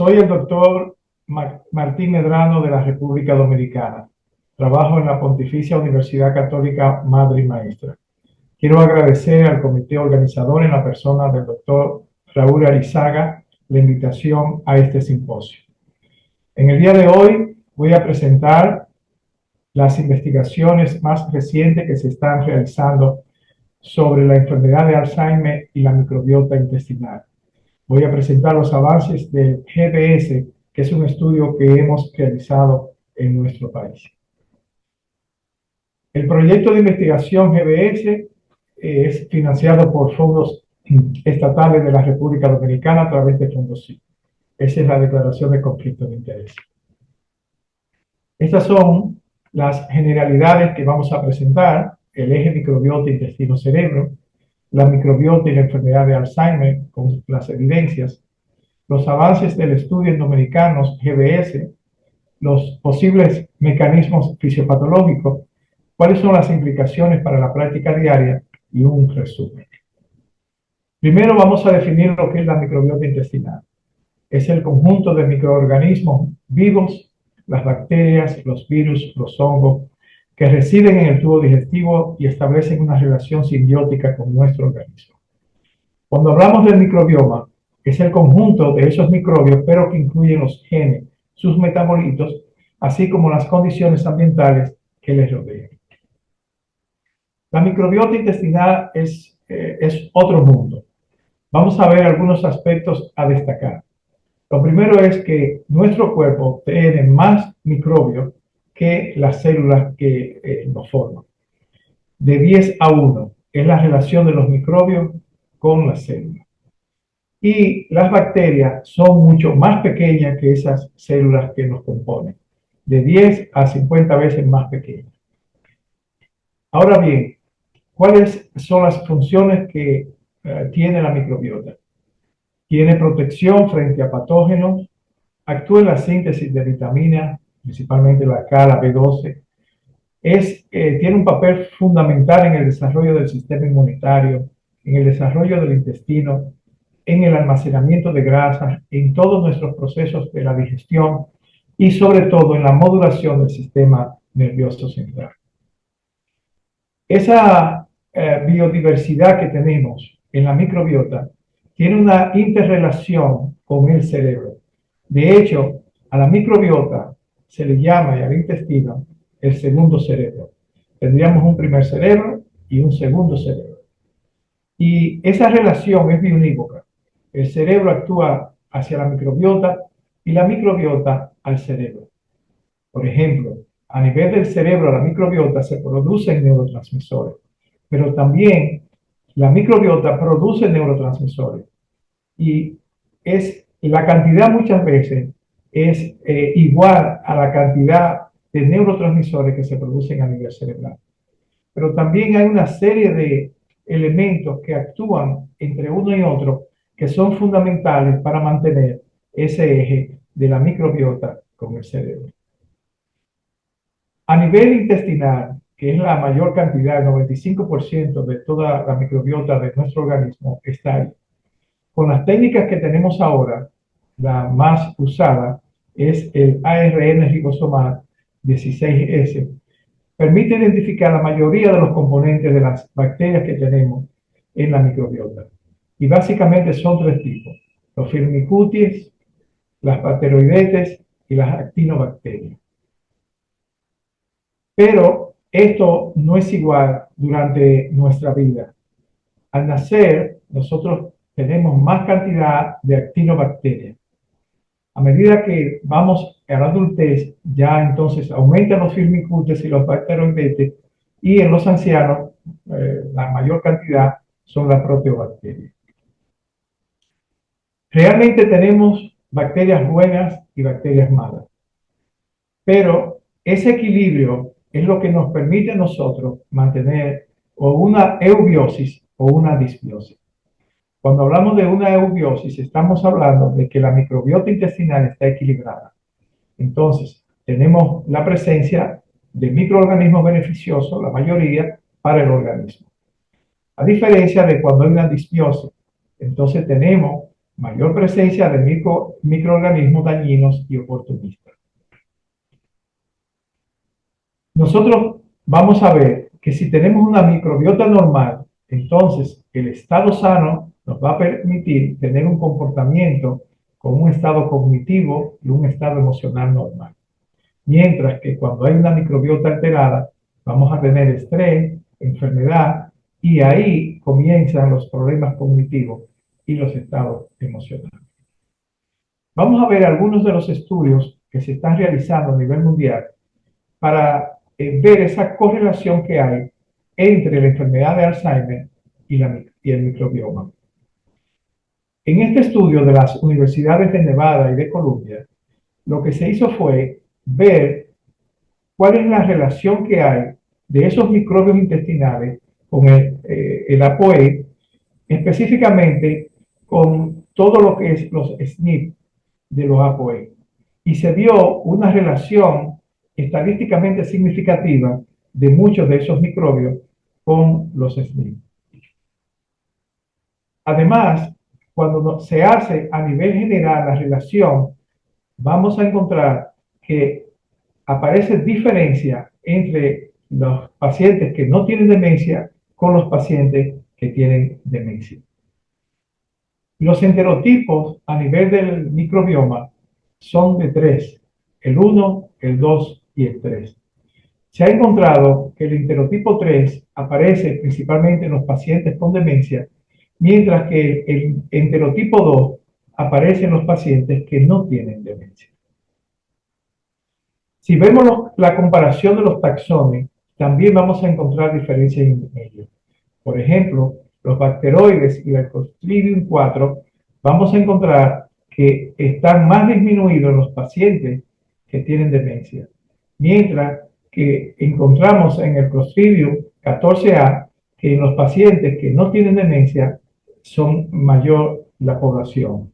Soy el doctor Martín Medrano de la República Dominicana. Trabajo en la Pontificia Universidad Católica Madre y Maestra. Quiero agradecer al comité organizador en la persona del doctor Raúl Arizaga la invitación a este simposio. En el día de hoy voy a presentar las investigaciones más recientes que se están realizando sobre la enfermedad de Alzheimer y la microbiota intestinal. Voy a presentar los avances del GBS, que es un estudio que hemos realizado en nuestro país. El proyecto de investigación GBS es financiado por fondos estatales de la República Dominicana a través de Fondos SIC. Esa es la declaración de conflicto de interés. Estas son las generalidades que vamos a presentar: el eje microbiota intestino-cerebro, la microbiota y la enfermedad de Alzheimer con las evidencias, los avances del estudio en dominicanos GBS, los posibles mecanismos fisiopatológicos, cuáles son las implicaciones para la práctica diaria y un resumen. Primero vamos a definir lo que es la microbiota intestinal. Es el conjunto de microorganismos vivos, las bacterias, los virus, los hongos, que residen en el tubo digestivo y establecen una relación simbiótica con nuestro organismo. Cuando hablamos del microbioma, es el conjunto de esos microbios, pero que incluyen los genes, sus metabolitos, así como las condiciones ambientales que les rodean. La microbiota intestinal es otro mundo. Vamos a ver algunos aspectos a destacar. Lo primero es que nuestro cuerpo tiene más microbios que las células que nos forman. De 10 a 1 es la relación de los microbios con las células. Y las bacterias son mucho más pequeñas que esas células que nos componen, de 10 a 50 veces más pequeñas. Ahora bien, ¿cuáles son las funciones que tiene la microbiota? Tiene protección frente a patógenos, actúa en la síntesis de vitaminas, principalmente la K, la B12, tiene un papel fundamental en el desarrollo del sistema inmunitario, en el desarrollo del intestino, en el almacenamiento de grasas, en todos nuestros procesos de la digestión y sobre todo en la modulación del sistema nervioso central. Esa biodiversidad que tenemos en la microbiota tiene una interrelación con el cerebro. De hecho, a la microbiota se le llama, y al intestino, el segundo cerebro. Tendríamos un primer cerebro y un segundo cerebro. Y esa relación es biunívoca. El cerebro actúa hacia la microbiota y la microbiota al cerebro. Por ejemplo, a nivel del cerebro, la microbiota se producen neurotransmisores, pero también la microbiota produce neurotransmisores. Y la cantidad muchas veces es igual a la cantidad de neurotransmisores que se producen a nivel cerebral. Pero también hay una serie de elementos que actúan entre uno y otro que son fundamentales para mantener ese eje de la microbiota con el cerebro. A nivel intestinal, que es la mayor cantidad, el 95% de toda la microbiota de nuestro organismo está ahí. Con las técnicas que tenemos ahora, la más usada es el ARN ribosomal 16S. Permite identificar la mayoría de los componentes de las bacterias que tenemos en la microbiota. Y básicamente son tres tipos: los firmicutes, las bacteroidetes y las actinobacterias. Pero esto no es igual durante nuestra vida. Al nacer, nosotros tenemos más cantidad de actinobacterias. A medida que vamos a la adultez, ya entonces aumentan los firmicutes y los bacteroidetes, y en los ancianos la mayor cantidad son las proteobacterias. Realmente tenemos bacterias buenas y bacterias malas, pero ese equilibrio es lo que nos permite a nosotros mantener o una eubiosis o una disbiosis. Cuando hablamos de una eubiosis, estamos hablando de que la microbiota intestinal está equilibrada. Entonces, tenemos la presencia de microorganismos beneficiosos, la mayoría, para el organismo. A diferencia de cuando hay una disbiosis, entonces tenemos mayor presencia de microorganismos dañinos y oportunistas. Nosotros vamos a ver que si tenemos una microbiota normal, entonces el estado sano nos va a permitir tener un comportamiento con un estado cognitivo y un estado emocional normal. Mientras que cuando hay una microbiota alterada, vamos a tener estrés, enfermedad, y ahí comienzan los problemas cognitivos y los estados emocionales. Vamos a ver algunos de los estudios que se están realizando a nivel mundial para ver esa correlación que hay entre la enfermedad de Alzheimer y el microbioma. En este estudio de las universidades de Nevada y de Columbia, lo que se hizo fue ver cuál es la relación que hay de esos microbios intestinales con el ApoE, específicamente con todo lo que es los SNP de los ApoE. Y se dio una relación estadísticamente significativa de muchos de esos microbios con los SNP. Además, cuando se hace a nivel general la relación, vamos a encontrar que aparece diferencia entre los pacientes que no tienen demencia con los pacientes que tienen demencia. Los enterotipos a nivel del microbioma son de 3, el 1, el 2 y el 3. Se ha encontrado que el enterotipo 3 aparece principalmente en los pacientes con demencia, mientras que el enterotipo 2 aparece en los pacientes que no tienen demencia. Si vemos la comparación de los taxones, también vamos a encontrar diferencias en ellos. Por ejemplo, los bacteroides y el Clostridium 4, vamos a encontrar que están más disminuidos en los pacientes que tienen demencia, mientras que encontramos en el Clostridium 14A que en los pacientes que no tienen demencia son mayor la población.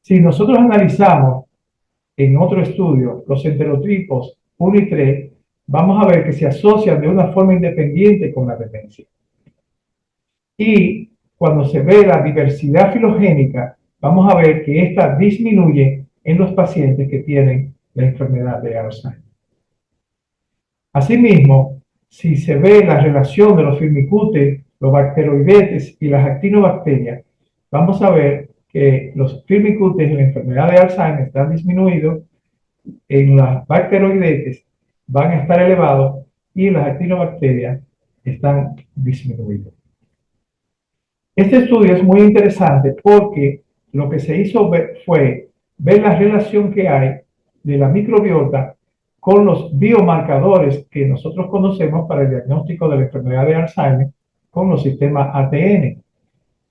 Si nosotros analizamos en otro estudio los enterotipos 1 y 3, vamos a ver que se asocian de una forma independiente con la demencia. Y cuando se ve la diversidad filogénica, vamos a ver que esta disminuye en los pacientes que tienen la enfermedad de Alzheimer. Asimismo, si se ve la relación de los firmicutes, los bacteroidetes y las actinobacterias, vamos a ver que los firmicutes en la enfermedad de Alzheimer están disminuidos, en las bacteroidetes van a estar elevados y en las actinobacterias están disminuidos. Este estudio es muy interesante porque lo que se hizo fue ver la relación que hay de la microbiota con los biomarcadores que nosotros conocemos para el diagnóstico de la enfermedad de Alzheimer con los sistemas ATN,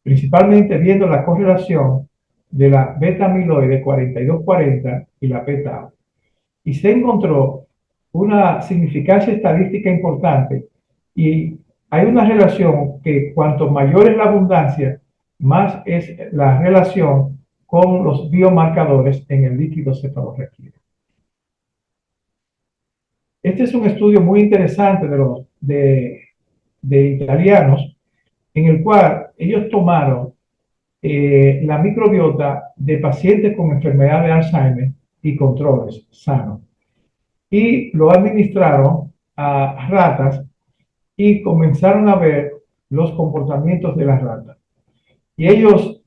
principalmente viendo la correlación de la beta-amiloide 4240 y la beta. Y se encontró una significancia estadística importante y hay una relación que cuanto mayor es la abundancia, más es la relación con los biomarcadores en el líquido cefalorraquídeo. Este es un estudio muy interesante de italianos, en el cual ellos tomaron la microbiota de pacientes con enfermedad de Alzheimer y controles sanos, y lo administraron a ratas y comenzaron a ver los comportamientos de las ratas. Y ellos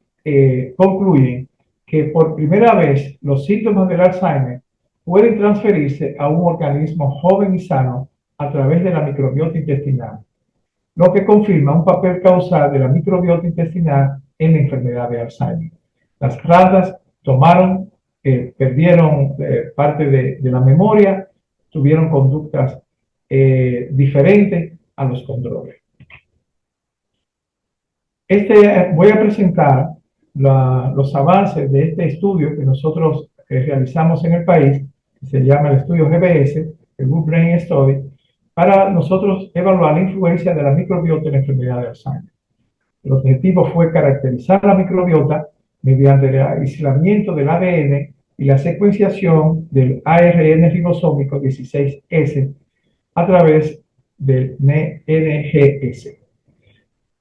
concluyen que por primera vez los síntomas del Alzheimer pueden transferirse a un organismo joven y sano a través de la microbiota intestinal, lo que confirma un papel causal de la microbiota intestinal en la enfermedad de Alzheimer. Las ratas perdieron parte de la memoria, tuvieron conductas diferentes a los controles. Voy a presentar los avances de este estudio que nosotros realizamos en el país, que se llama el estudio GBS, el Good Brain Study, para nosotros evaluar la influencia de la microbiota en la enfermedad de Alzheimer. El objetivo fue caracterizar la microbiota mediante el aislamiento del ADN y la secuenciación del ARN ribosómico 16S a través del NGS.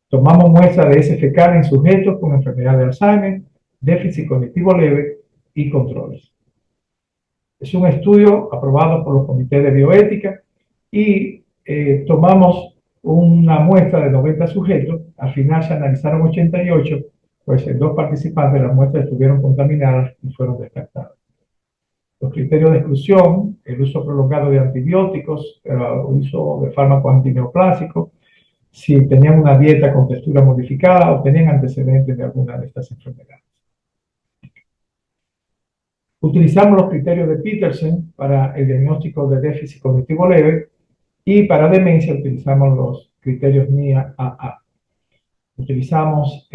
Tomamos muestra de heces fecales en sujetos con enfermedad de Alzheimer, déficit cognitivo leve y controles. Es un estudio aprobado por los comités de bioética y tomamos una muestra de 90 sujetos. Al final se analizaron 88, pues 2 participantes de la muestra estuvieron contaminadas y fueron descartadas. Los criterios de exclusión: el uso prolongado de antibióticos, el uso de fármacos antineoplásicos, si tenían una dieta con textura modificada o tenían antecedentes de alguna de estas enfermedades. Utilizamos los criterios de Petersen para el diagnóstico de déficit cognitivo leve y para demencia utilizamos los criterios NIA-AA. Utilizamos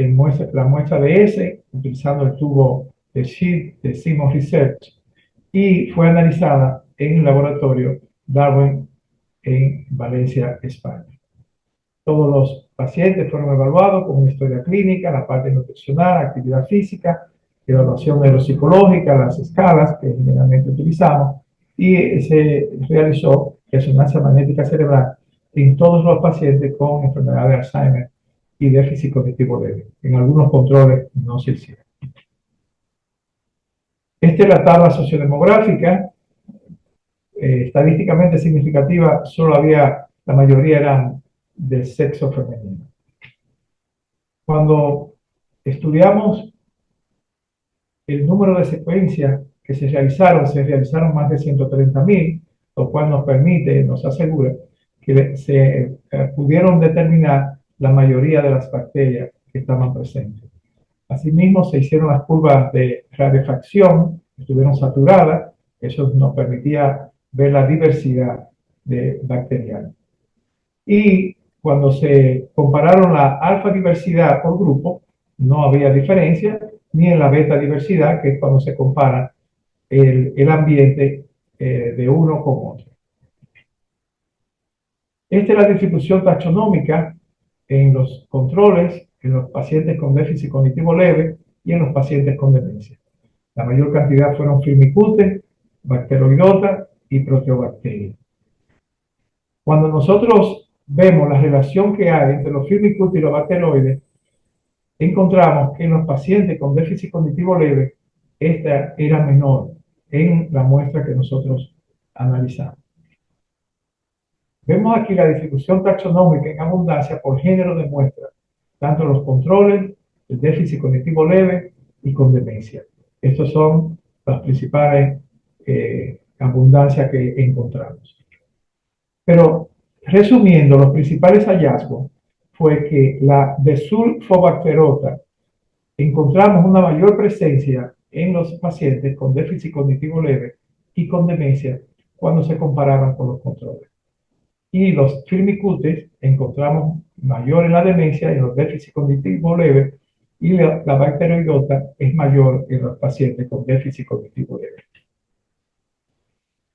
la muestra de S utilizando el tubo de SHIELD de Simon Research y fue analizada en el laboratorio Darwin en Valencia, España. Todos los pacientes fueron evaluados con una historia clínica, la parte nutricional, actividad física, evaluación neuropsicológica, las escalas que generalmente utilizamos, y se realizó resonancia magnética cerebral en todos los pacientes con enfermedad de Alzheimer y déficit cognitivo leve. En algunos controles no se hicieron. Esta es la tabla sociodemográfica. Estadísticamente significativa, la mayoría eran del sexo femenino. Cuando estudiamos el número de secuencias que se realizaron más de 130.000, lo cual nos asegura que se pudieron determinar la mayoría de las bacterias que estaban presentes. Asimismo, se hicieron las curvas de rarefacción, estuvieron saturadas, eso nos permitía ver la diversidad bacteriana. Y cuando se compararon la alfa diversidad por grupo, no había diferencia, ni en la beta diversidad, que es cuando se compara el ambiente de uno con otro. Esta es la distribución taxonómica en los controles, en los pacientes con déficit cognitivo leve y en los pacientes con demencia. La mayor cantidad fueron Firmicutes, Bacteroidota y Proteobacterias. Cuando nosotros vemos la relación que hay entre los Firmicutes y los bacteroides, encontramos que en los pacientes con déficit cognitivo leve, esta era menor en la muestra que nosotros analizamos. Vemos aquí la distribución taxonómica en abundancia por género de muestra, tanto los controles, el déficit cognitivo leve y con demencia. Estas son las principales abundancias que encontramos. Pero, resumiendo, los principales hallazgos fue que la Desulfobacterota encontramos una mayor presencia en los pacientes con déficit cognitivo leve y con demencia cuando se comparaban con los controles. Y los Firmicutes encontramos mayor en la demencia y en los déficit cognitivo leve, y la Bacteroidota es mayor en los pacientes con déficit cognitivo leve.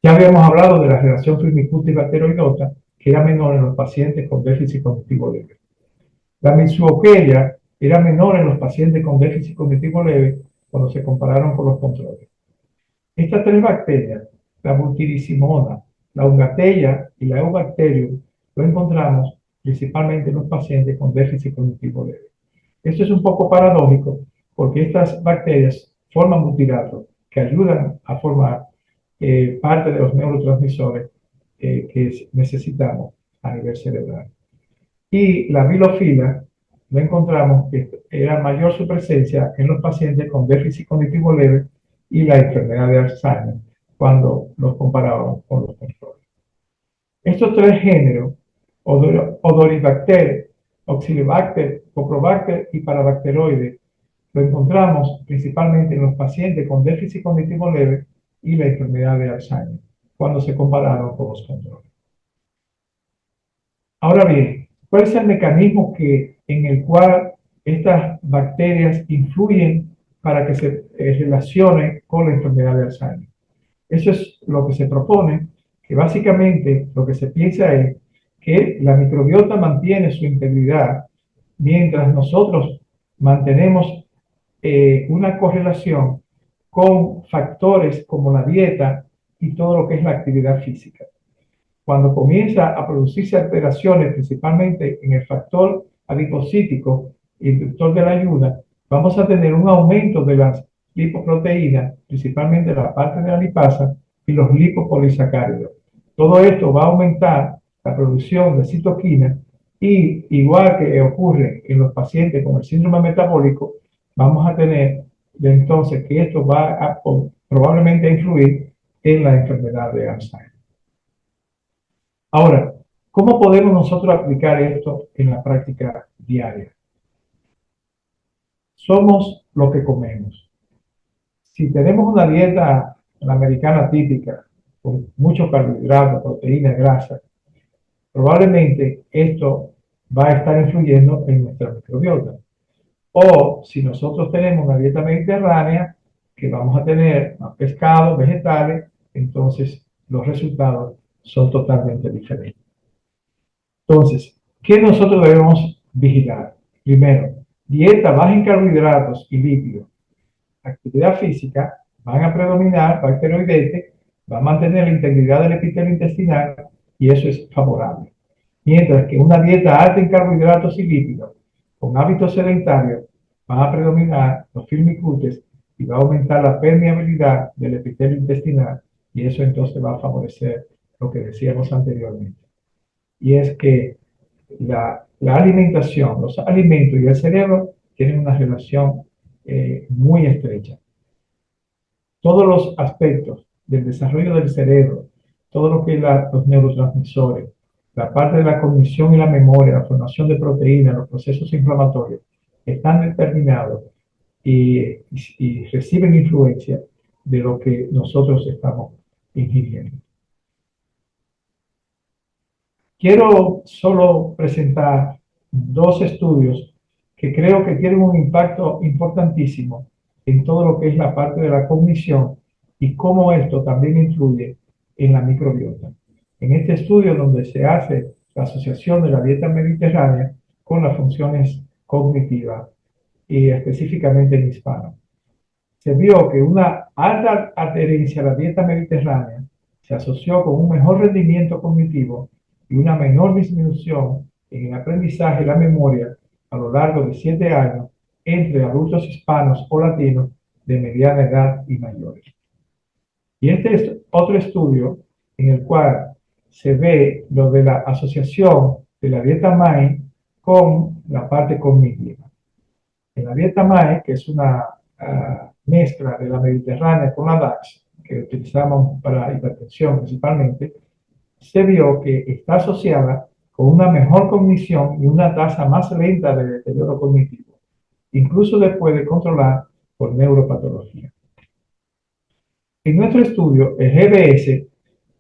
Ya habíamos hablado de la relación Firmicutes y Bacteroidota, que era menor en los pacientes con déficit cognitivo leve. La Mitsuokeria era menor en los pacientes con déficit cognitivo leve cuando se compararon con los controles. Estas 3 bacterias, la Butyricimona, la Ungatella y la Eubacterium, lo encontramos principalmente en los pacientes con déficit cognitivo leve. Esto es un poco paradójico porque estas bacterias forman butirato que ayudan a formar parte de los neurotransmisores que necesitamos a nivel cerebral. Y la bilofila lo encontramos que era mayor su presencia en los pacientes con déficit cognitivo leve y la enfermedad de Alzheimer cuando los comparábamos con los controles. Estos 3 géneros, Odoribacter, Oxalibacter, Coprobacter y Parabacteroides, lo encontramos principalmente en los pacientes con déficit cognitivo leve y la enfermedad de Alzheimer cuando se compararon con los controles. Ahora bien, ¿cuál es el mecanismo en el cual estas bacterias influyen para que se relacionen con la enfermedad de Alzheimer? Eso es lo que se propone, que básicamente lo que se piensa es que la microbiota mantiene su integridad mientras nosotros mantenemos una correlación con factores como la dieta y todo lo que es la actividad física. Cuando comienza a producirse alteraciones, principalmente en el factor adipocítico, inductor de la ayuda, vamos a tener un aumento de las lipoproteínas, principalmente la parte de la lipasa y los lipopolisacáridos. Todo esto va a aumentar la producción de citoquinas y, igual que ocurre en los pacientes con el síndrome metabólico, vamos a tener entonces que esto va a probablemente influir en la enfermedad de Alzheimer. Ahora, ¿cómo podemos nosotros aplicar esto en la práctica diaria? Somos lo que comemos. Si tenemos una dieta americana típica, con mucho carbohidrato, proteína, grasa, probablemente esto va a estar influyendo en nuestra microbiota. O si nosotros tenemos una dieta mediterránea, que vamos a tener más pescado, vegetales, entonces los resultados son totalmente diferentes. Entonces, ¿qué nosotros debemos vigilar? Primero, dieta baja en carbohidratos y lípidos. Actividad física, van a predominar bacteroidetes, va a mantener la integridad del epitelio intestinal y eso es favorable. Mientras que una dieta alta en carbohidratos y lípidos, con hábitos sedentarios, van a predominar los firmicutes y va a aumentar la permeabilidad del epitelio intestinal y eso entonces va a favorecer lo que decíamos anteriormente. Y es que la alimentación, los alimentos y el cerebro tienen una relación muy estrecha. Todos los aspectos del desarrollo del cerebro, todo lo que es los neurotransmisores, la parte de la cognición y la memoria, la formación de proteínas, los procesos inflamatorios, están determinados y reciben influencia de lo que nosotros estamos ingiriendo. Quiero solo presentar dos estudios que creo que tienen un impacto importantísimo en todo lo que es la parte de la cognición y cómo esto también influye en la microbiota. En este estudio donde se hace la asociación de la dieta mediterránea con las funciones cognitivas y específicamente en hispano, se vio que una alta adherencia a la dieta mediterránea se asoció con un mejor rendimiento cognitivo y una menor disminución en el aprendizaje y la memoria a lo largo de 7 años entre adultos hispanos o latinos de mediana edad y mayores. Y este es otro estudio en el cual se ve lo de la asociación de la dieta MAE con la parte cognitiva. En la dieta MAE, que es una mezcla de la mediterránea con la DAX, que utilizamos para hipertensión principalmente, se vio que está asociada con una mejor cognición y una tasa más lenta de deterioro cognitivo, incluso después de controlar por neuropatología. En nuestro estudio, el GBS,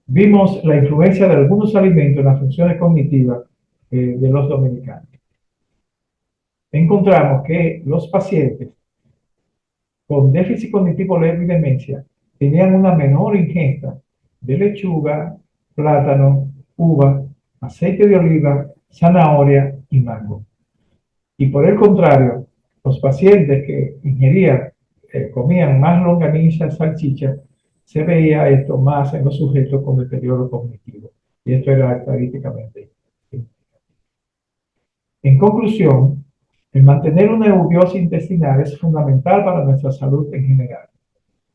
vimos la influencia de algunos alimentos en las funciones cognitivas de los dominicanos. Encontramos que los pacientes con déficit cognitivo leve y demencia tenían una menor ingesta de lechuga, plátano, uva, aceite de oliva, zanahoria y mango. Y por el contrario, los pacientes que ingerían, comían más longaniza, salchicha, se veía esto más en los sujetos con deterioro cognitivo. Y esto era estadísticamente. En conclusión, el mantener una eubiosis intestinal es fundamental para nuestra salud en general.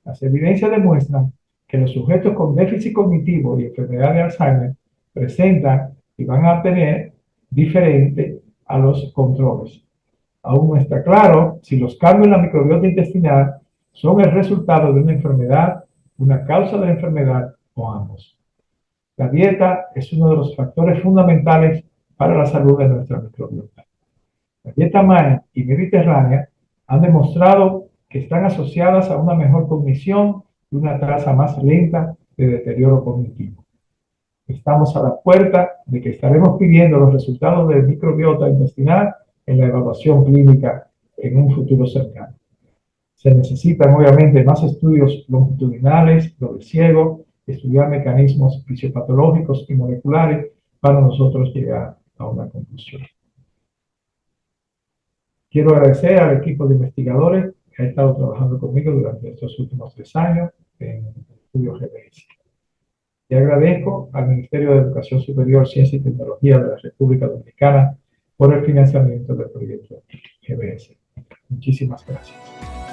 Las evidencias demuestran que los sujetos con déficit cognitivo y enfermedad de Alzheimer presentan y van a tener diferente a los controles. Aún no está claro si los cambios en la microbiota intestinal son el resultado de una enfermedad, una causa de la enfermedad o ambos. La dieta es uno de los factores fundamentales para la salud de nuestra microbiota. La dieta MAE y mediterránea han demostrado que están asociadas a una mejor cognición y una tasa más lenta de deterioro cognitivo. Estamos a la puerta de que estaremos pidiendo los resultados del microbiota intestinal en la evaluación clínica en un futuro cercano. Se necesitan obviamente más estudios longitudinales, doble ciego, estudiar mecanismos fisiopatológicos y moleculares para nosotros llegar a una conclusión. Quiero agradecer al equipo de investigadores que ha estado trabajando conmigo durante estos últimos 3 años en el estudio GBS. Y agradezco al Ministerio de Educación Superior, Ciencia y Tecnología de la República Dominicana por el financiamiento del proyecto GBS. Muchísimas gracias.